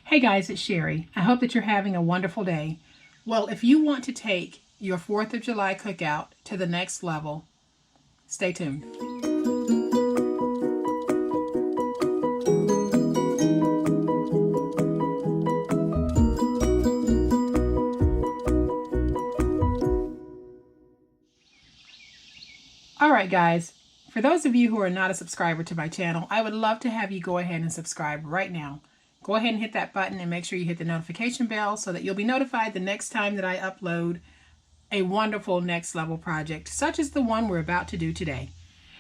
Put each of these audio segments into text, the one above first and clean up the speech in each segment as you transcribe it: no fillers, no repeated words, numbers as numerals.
Hey guys, it's Sherry. I hope that you're having a wonderful day. Well, if you want to take your 4th of July cookout to the next level, stay tuned. Alright guys, for those of you who are not a subscriber to my channel, I would love to have you go ahead and subscribe right now. Go ahead and hit that button and make sure you hit the notification bell so that you'll be notified the next time that I upload a wonderful next level project, such as the one we're about to do today.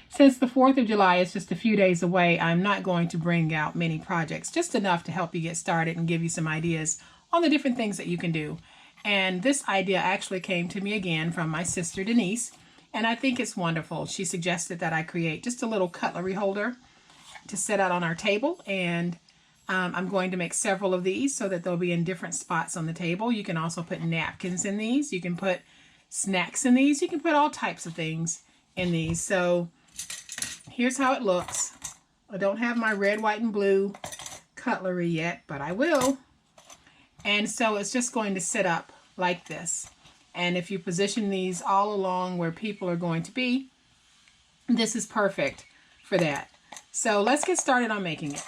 Since the 4th of July is just a few days away, I'm not going to bring out many projects, just enough to help you get started and give you some ideas on the different things that you can do. And this idea actually came to me again from my sister Denise, and I think it's wonderful. She suggested that I create just a little cutlery holder to set out on our table, and I'm going to make several of these so that they'll be in different spots on the table. You can also put napkins in these. You can put snacks in these. You can put all types of things in these. So here's how it looks. I don't have my red, white, and blue cutlery yet, but I will. And so it's just going to sit up like this. And if you position these all along where people are going to be, this is perfect for that. So let's get started on making it.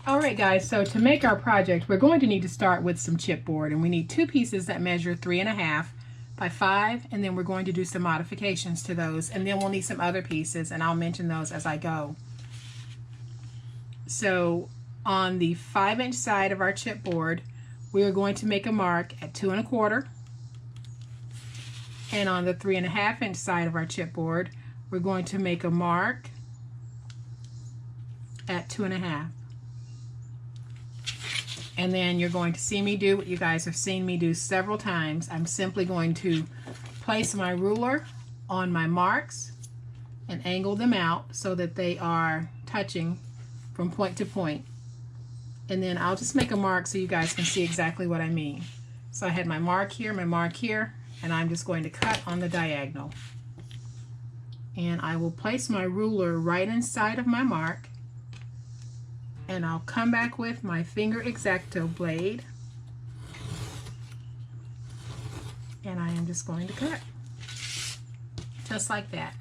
Alright guys, so to make our project, we're going to need to start with some chipboard, and we need 2 pieces that measure 3.5 by 5, and then we're going to do some modifications to those, and then we'll need some other pieces, and I'll mention those as I go. So on the 5-inch side of our chipboard, we are going to make a mark at 2 1/4, and on the 3.5-inch side of our chipboard, we're going to make a mark at 2 1/2. And then you're going to see me do what you guys have seen me do several times. I'm simply going to place my ruler on my marks and angle them out so that they are touching from point to point. And then I'll just make a mark so you guys can see exactly what I mean. So I had my mark here, and I'm just going to cut on the diagonal. And I will place my ruler right inside of my mark, and I'll come back with my finger X-Acto blade, and I am just going to cut just like that.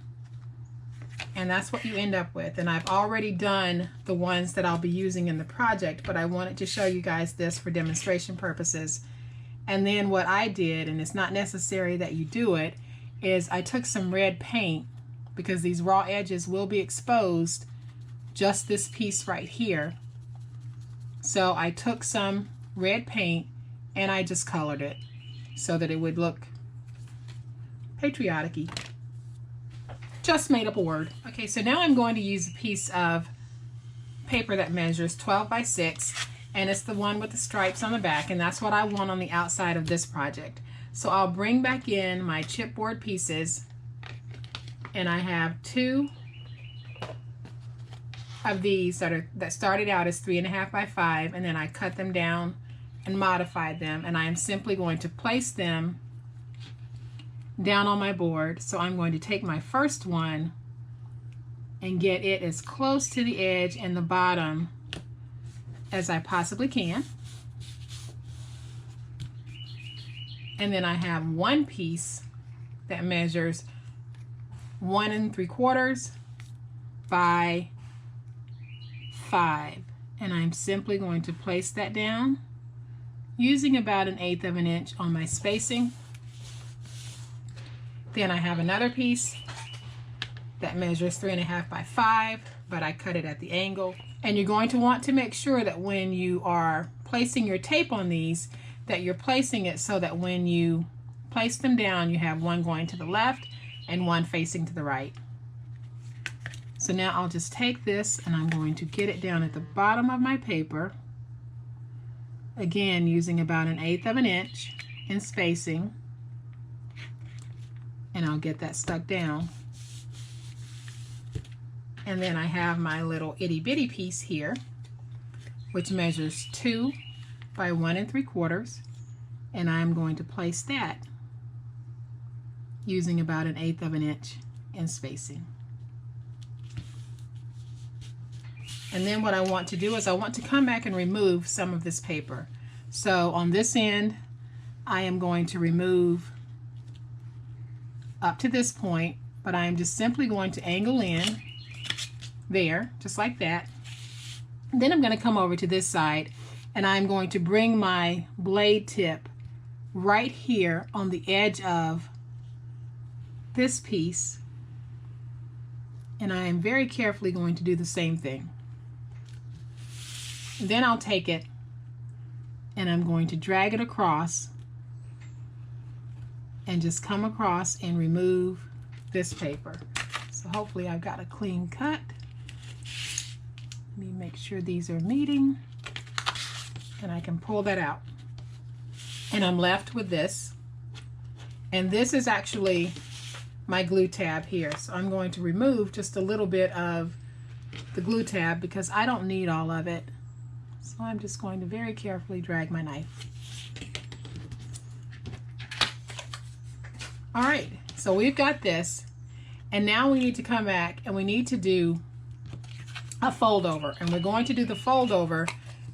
And that's what you end up with. And I've already done the ones that I'll be using in the project, but I wanted to show you guys this for demonstration purposes. And then what I did, and it's not necessary that you do it, is I took some red paint, because these raw edges will be exposed, just this piece right here. So I took some red paint and I just colored it so that it would look patriotic-y. Just made up a word. Okay, so now I'm going to use a piece of paper that measures 12 by 6, and it's the one with the stripes on the back, and that's what I want on the outside of this project. So I'll bring back in my chipboard pieces, and I have 2 of these that started out as 3.5 by 5, and then I cut them down and modified them, and I am simply going to place them down on my board. So I'm going to take my first one and get it as close to the edge and the bottom as I possibly can. And then I have one piece that measures 1 3/4 by 5, and I'm simply going to place that down using about 1/8 of an inch on my spacing. Then I have another piece that measures 3.5 by 5, but I cut it at the angle. And you're going to want to make sure that when you are placing your tape on these, that you're placing it so that when you place them down, you have one going to the left and one facing to the right. So now I'll just take this and I'm going to get it down at the bottom of my paper, again using about 1/8 of an inch in spacing, and I'll get that stuck down. And then I have my little itty bitty piece here, which measures 2 by 1 3/4, and I'm going to place that using about 1/8 of an inch in spacing. And then what I want to do is I want to come back and remove some of this paper. So on this end, I am going to remove up to this point, but I am just simply going to angle in there, just like that. And then I'm going to come over to this side, and I'm going to bring my blade tip right here on the edge of this piece, and I am very carefully going to do the same thing. And then I'll take it and I'm going to drag it across and just come across and remove this paper. So hopefully I've got a clean cut. Let me make sure these are meeting, and I can pull that out. And I'm left with this. And this is actually my glue tab here. So I'm going to remove just a little bit of the glue tab because I don't need all of it. So I'm just going to very carefully drag my knife. All right, so we've got this. And now we need to come back and we need to do a fold over. And we're going to do the fold over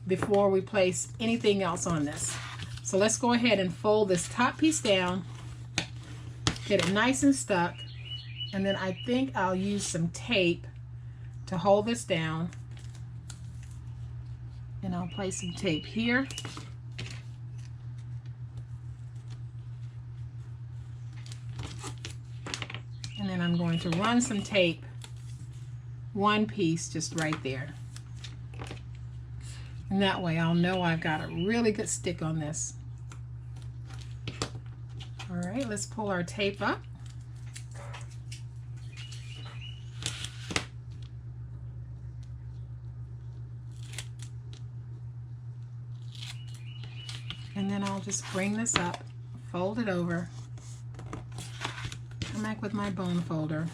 before we place anything else on this. So let's go ahead and fold this top piece down, get it nice and stuck, and then I think I'll use some tape to hold this down. And I'll place some tape here. And then I'm going to run some tape, one piece just right there. And that way I'll know I've got a really good stick on this. All right, let's pull our tape up. And then I'll just bring this up, fold it over, come back with my bone folder,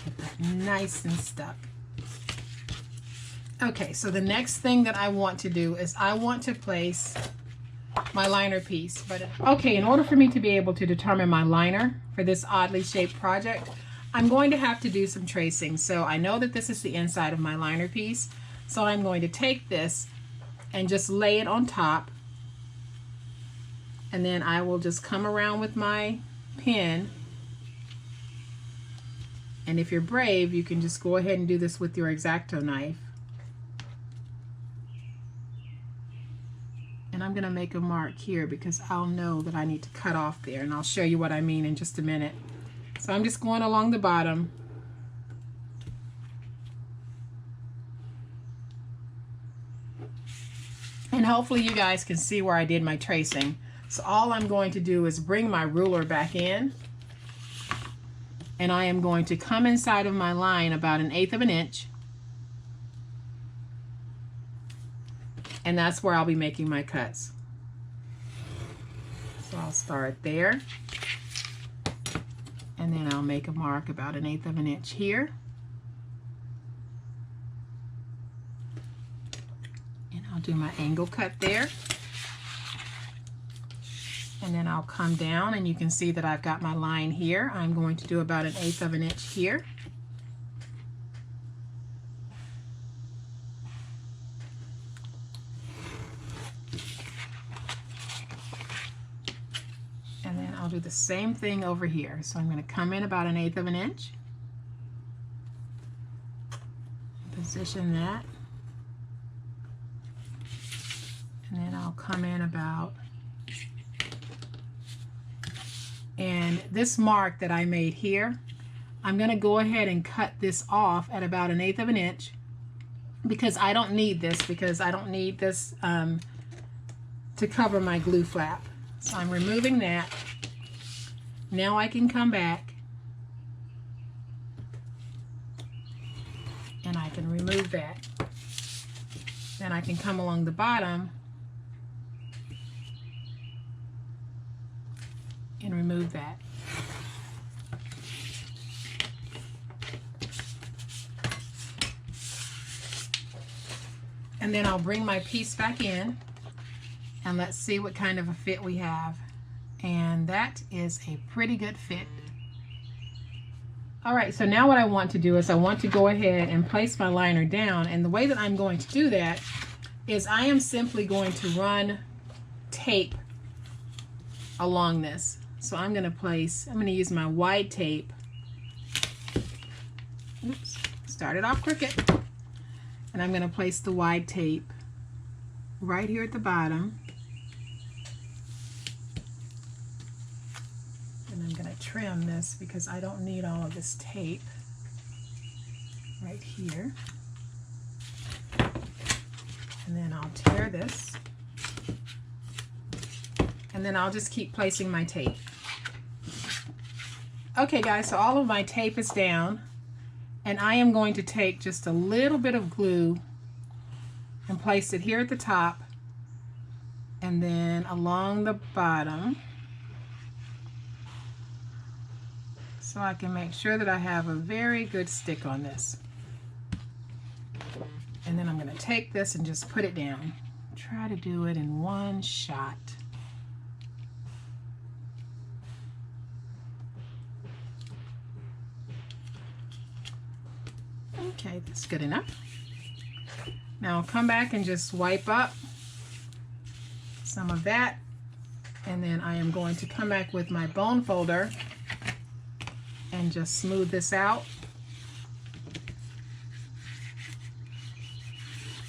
get that nice and stuck. Okay, so the next thing that I want to do is I want to place my liner piece. But okay, in order for me to be able to determine my liner for this oddly shaped project, I'm going to have to do some tracing. So I know that this is the inside of my liner piece. So I'm going to take this and just lay it on top. And then I will just come around with my pen. And if you're brave, you can just go ahead and do this with your X-Acto knife. And I'm going to make a mark here because I'll know that I need to cut off there, and I'll show you what I mean in just a minute. So I'm just going along the bottom. And hopefully you guys can see where I did my tracing. So all I'm going to do is bring my ruler back in, and I am going to come inside of my line about 1/8 of an inch. And that's where I'll be making my cuts. So I'll start there. And then I'll make a mark about 1/8 of an inch here. And I'll do my angle cut there. And then I'll come down, and you can see that I've got my line here. I'm going to do about 1/8 of an inch here. And then I'll do the same thing over here. So I'm going to come in about 1/8 of an inch. Position that. And then I'll come in about, and this mark that I made here, I'm going to go ahead and cut this off at about 1/8 of an inch because I don't need this, to cover my glue flap. So I'm removing that. Now I can come back and I can remove that. Then I can come along the bottom and remove that. And then I'll bring my piece back in, and let's see what kind of a fit we have. And that is a pretty good fit. All right, so now what I want to do is I want to go ahead and place my liner down, and the way that I'm going to do that is I am simply going to run tape along this. So I'm going to use my wide tape. Oops, started off crooked. And I'm going to place the wide tape right here at the bottom. And I'm going to trim this because I don't need all of this tape right here. And then I'll tear this. And then I'll just keep placing my tape. Okay guys, so all of my tape is down, and I am going to take just a little bit of glue and place it here at the top and then along the bottom, so I can make sure that I have a very good stick on this. And then I'm going to take this and just put it down. Try to do it in one shot. Okay, that's good enough. Now I'll come back and just wipe up some of that, and then I am going to come back with my bone folder and just smooth this out.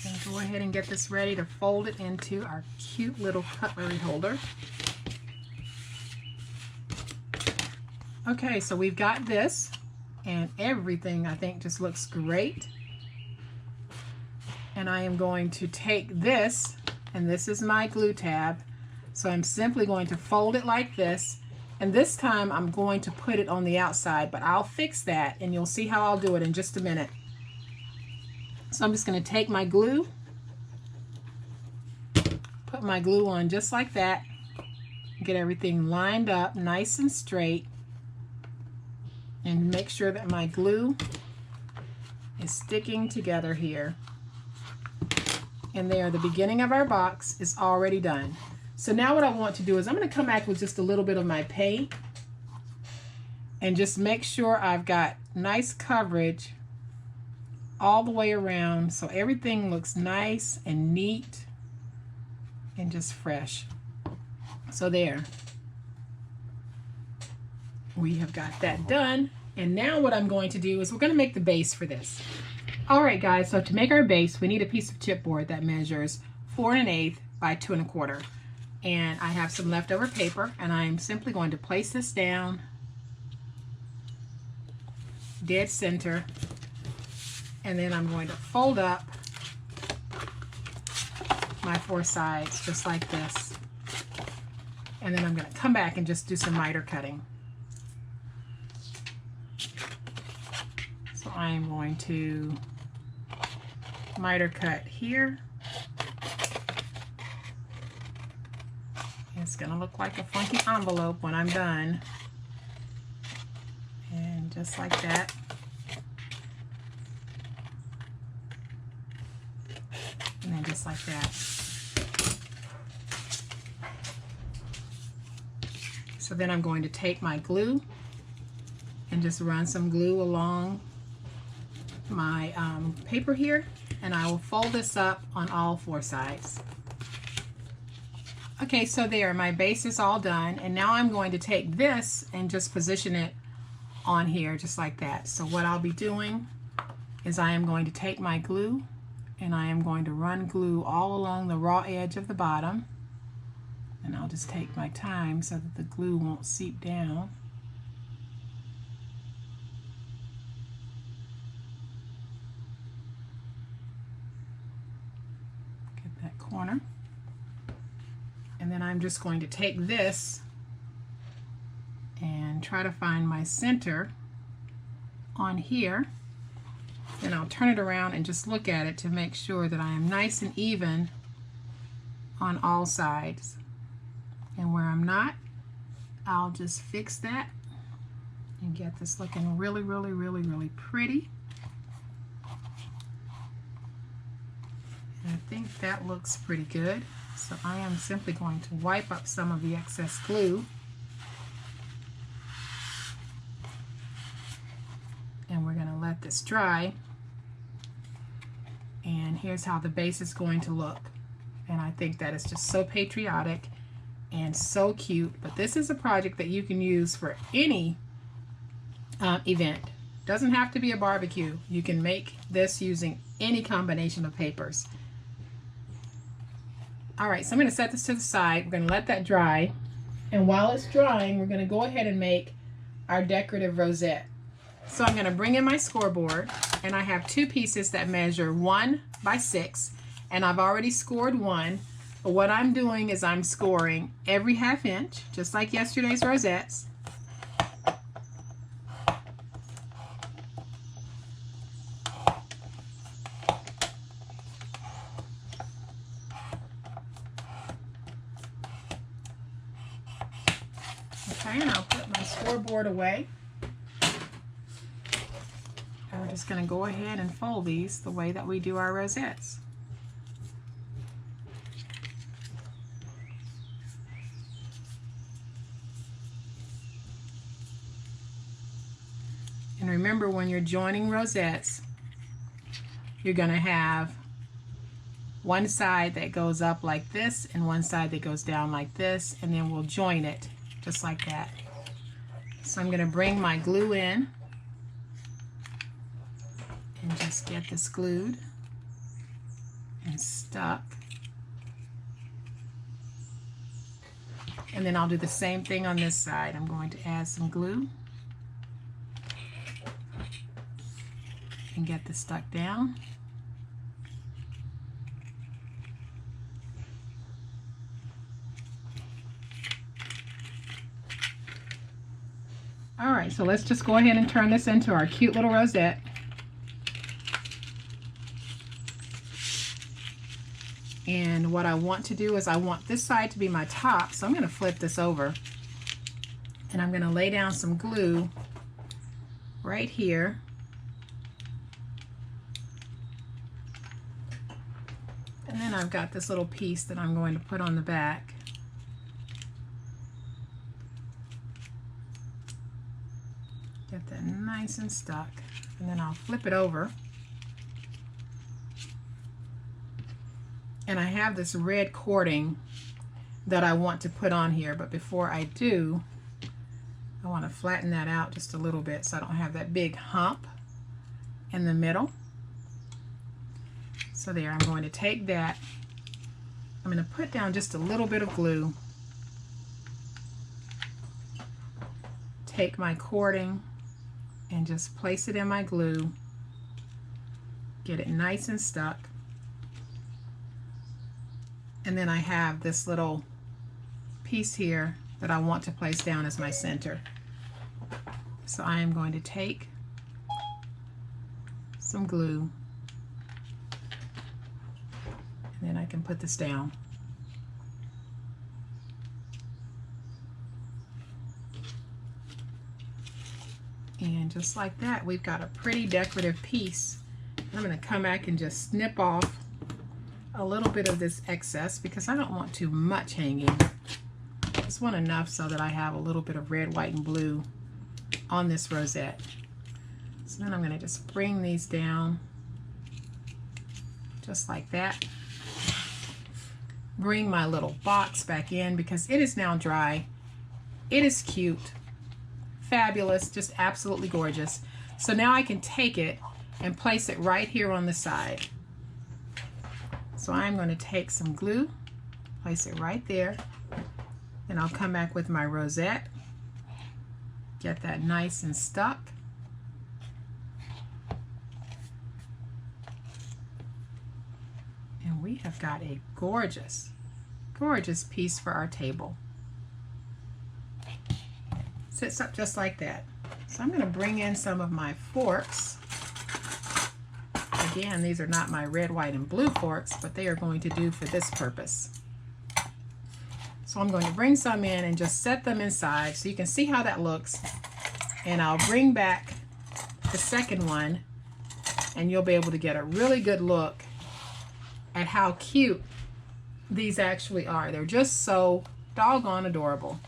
And go ahead and get this ready to fold it into our cute little cutlery holder. Okay, so we've got this, and everything I think just looks great. And I am going to take this, and this is my glue tab, so I'm simply going to fold it like this, and this time I'm going to put it on the outside, but I'll fix that and you'll see how I'll do it in just a minute. So I'm just going to take my glue, put my glue on just like that, get everything lined up nice and straight, and make sure that my glue is sticking together here. And there, the beginning of our box is already done. So now what I want to do is I'm going to come back with just a little bit of my paint and just make sure I've got nice coverage all the way around so everything looks nice and neat and just fresh. So there. We have got that done, and now what I'm going to do is we're going to make the base for this. Alright guys, so to make our base we need a piece of chipboard that measures 4 1/8 by 2 1/4, and I have some leftover paper, and I'm simply going to place this down dead center, and then I'm going to fold up my 4 sides just like this, and then I'm going to come back and just do some miter cutting. So I am going to miter cut here. It's going to look like a funky envelope when I'm done. And just like that. And then just like that. So then I'm going to take my glue and just run some glue along my paper here, and I will fold this up on all 4 sides. Okay, so there, my base is all done, and now I'm going to take this and just position it on here just like that. So what I'll be doing is I am going to take my glue and I am going to run glue all along the raw edge of the bottom, and I'll just take my time so that the glue won't seep down. Get that corner. And then I'm just going to take this and try to find my center on here. Then I'll turn it around and just look at it to make sure that I am nice and even on all sides. And where I'm not, I'll just fix that and get this looking really, really, really, really pretty. And I think that looks pretty good. So I am simply going to wipe up some of the excess glue. this dry. And here's how the base is going to look. And I think that is just so patriotic and so cute. But this is a project that you can use for any event. Doesn't have to be a barbecue. You can make this using any combination of papers. All right, so I'm going to set this to the side. We're going to let that dry. And while it's drying, we're going to go ahead and make our decorative rosette. So I'm going to bring in my scoreboard, and I have two pieces that measure 1 by 6, and I've already scored one. But what I'm doing is I'm scoring every 1/2 inch, just like yesterday's rosettes. Okay, and I'll put my scoreboard away. And we're just going to go ahead and fold these the way that we do our rosettes. And remember, when you're joining rosettes, you're going to have one side that goes up like this and one side that goes down like this, and then we'll join it just like that. So I'm going to bring my glue in and just get this glued and stuck. And then I'll do the same thing on this side. I'm going to add some glue and get this stuck down. All right, so let's just go ahead and turn this into our cute little rosette. And what I want to do is I want this side to be my top, so I'm going to flip this over. And I'm going to lay down some glue right here. And then I've got this little piece that I'm going to put on the back. Get that nice and stuck. And then I'll flip it over. And I have this red cording that I want to put on here, but before I do, I want to flatten that out just a little bit so I don't have that big hump in the middle. So there, I'm going to take that, I'm going to put down just a little bit of glue, take my cording and just place it in my glue, get it nice and stuck. And then I have this little piece here that I want to place down as my center. So I am going to take some glue, and then I can put this down. And just like that, we've got a pretty decorative piece. I'm going to come back and just snip off a little bit of this excess because I don't want too much hanging. I just want enough so that I have a little bit of red, white, and blue on this rosette. So then I'm going to just bring these down just like that. Bring my little box back in because it is now dry. It is cute, fabulous, just absolutely gorgeous. So now I can take it and place it right here on the side. So I'm going to take some glue, place it right there, and I'll come back with my rosette, get that nice and stuck. And we have got a gorgeous, gorgeous piece for our table. Sits up just like that. So I'm going to bring in some of my forks. Again, these are not my red, white, and blue forks, but they are going to do for this purpose. So I'm going to bring some in and just set them inside so you can see how that looks. And I'll bring back the second one and you'll be able to get a really good look at how cute these actually are. They're just so doggone adorable.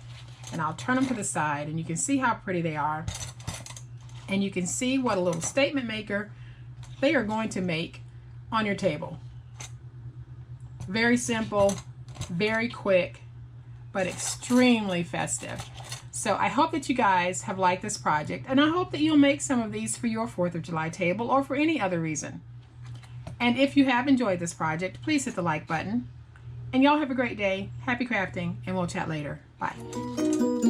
And I'll turn them to the side and you can see how pretty they are. And you can see what a little statement maker they are going to make on your table. Very simple, very quick, but extremely festive. So I hope that you guys have liked this project, and I hope that you'll make some of these for your 4th of July table or for any other reason. And if you have enjoyed this project, please hit the like button. And y'all have a great day. Happy crafting, and we'll chat later. Bye.